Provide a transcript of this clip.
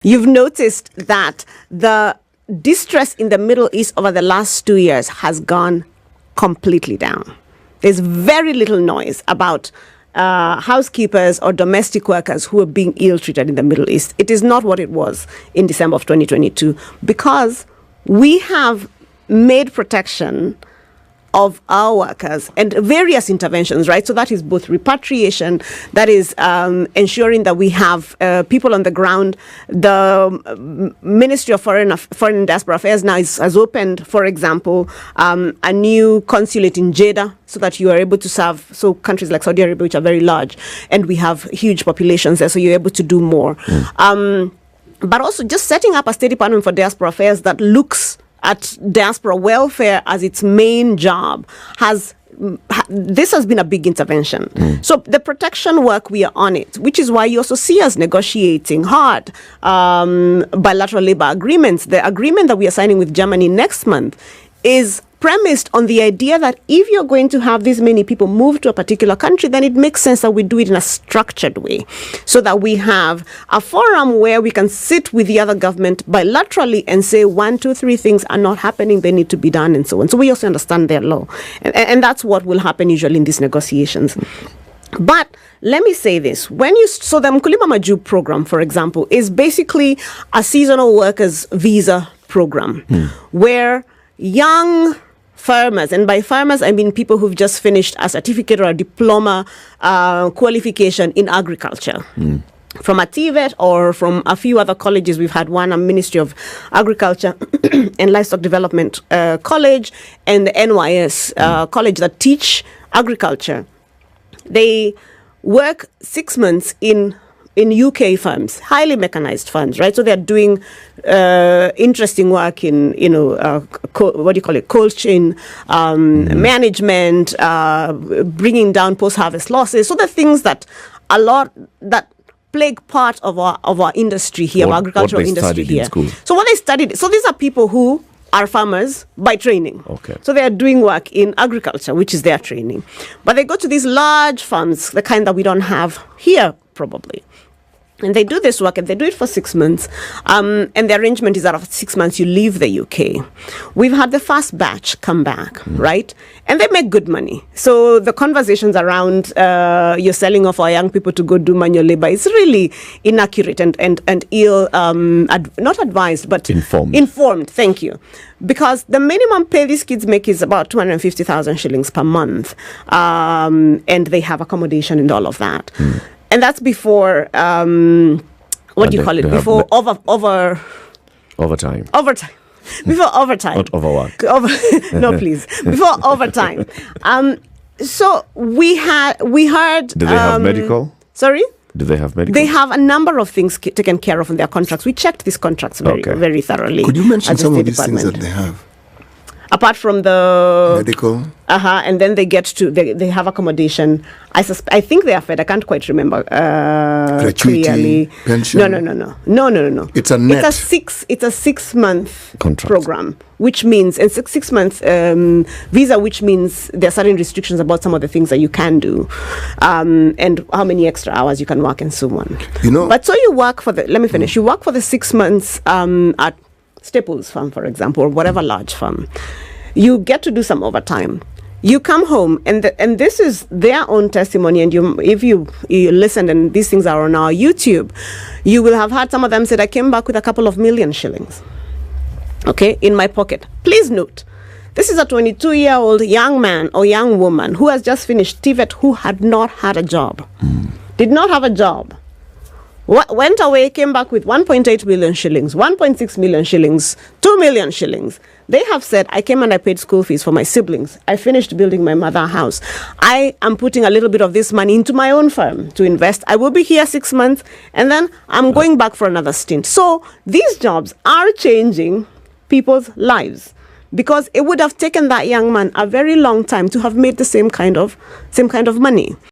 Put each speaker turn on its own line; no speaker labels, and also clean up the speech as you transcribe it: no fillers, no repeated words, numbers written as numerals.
You've noticed that the distress in the Middle East over the last 2 years has gone completely down. There's very little noise about housekeepers or domestic workers who are being ill-treated in the Middle East. It is not what it was in December of 2022 because we have made protection of our workers and various interventions, right? So that is both repatriation, that is ensuring that we have people on the ground. The Ministry of Foreign and Diaspora Affairs now has opened, for example, a new consulate in Jeddah so that you are able to serve, so countries like Saudi Arabia, which are very large, and we have huge populations there, so you're able to do more. But also just setting up a State Department for Diaspora Affairs that looks at diaspora welfare as its main job this has been a big intervention. So the protection work, we are on it, which is why you also see us negotiating hard bilateral labor agreements. The agreement that we are signing with Germany next month is premised on the idea that if you're going to have this many people move to a particular country, then it makes sense that we do it in a structured way so that we have a forum where we can sit with the other government bilaterally and say 1, 2, 3 things are not happening, they need to be done, and so on. So we also understand their law. And that's what will happen usually in these negotiations. But let me say this. So the Mkulima Maju program, for example, is basically a seasonal workers visa program where young farmers, and by farmers I mean people who've just finished a certificate or a diploma qualification in agriculture. From a TVET or from a few other colleges. We've had one, a Ministry of Agriculture and Livestock Development College, and the NYS college that teach agriculture. They work 6 months in UK farms, highly mechanized farms, right? So they're doing interesting work in, cold chain management, bringing down post-harvest losses. So the things that plague part of our industry here, our agricultural industry here. So what they studied, so these are people who are farmers by training. Okay. So they are doing work in agriculture, which is their training. But they go to these large farms, the kind that we don't have here probably. And they do this work, and they do it for 6 months. And the arrangement is that after 6 months, you leave the UK. We've had the first batch come back, right? And they make good money. So the conversations around you're selling off our young people to go do manual labor is really inaccurate and ill, not advised, but informed. Thank you. Because the minimum pay these kids make is about 250,000 shillings per month. And they have accommodation and all of that. And that's before, Before
overtime.
Overtime. Before overtime.
Not overwork.
No, please. Before overtime. So we heard.
Do they have medical?
Sorry?
Do they have medical?
They have a number of things taken care of in their contracts. We checked these contracts very thoroughly.
Could you mention some of these things that they have?
Apart from the
medical,
and then they get to they have accommodation. I think they are fed. I can't quite remember
gratuity,
clearly.
Pension.
No.
It's a net.
It's a 6 month
contract
program, which means and 6 months visa, which means there are certain restrictions about some of the things that you can do, and how many extra hours you can work and so on. But so you work for let me finish. You work for the 6 months at Staples Farm, for example, or whatever large farm. You get to do some overtime. You come home, and this is their own testimony. And if you listen, and these things are on our YouTube, you will have heard some of them said, "I came back with a couple of million shillings, okay, in my pocket." Please note, this is a 22-year-old young man or young woman who has just finished TVET, who had not had a job, did not have a job. Went away, came back with 1.8 million shillings, 1.6 million shillings, 2 million shillings. They have said, I came and I paid school fees for my siblings. I finished building my mother a house. I am putting a little bit of this money into my own firm to invest. I will be here 6 months, and then I'm going back for another stint. So these jobs are changing people's lives, because it would have taken that young man a very long time to have made the same kind of money.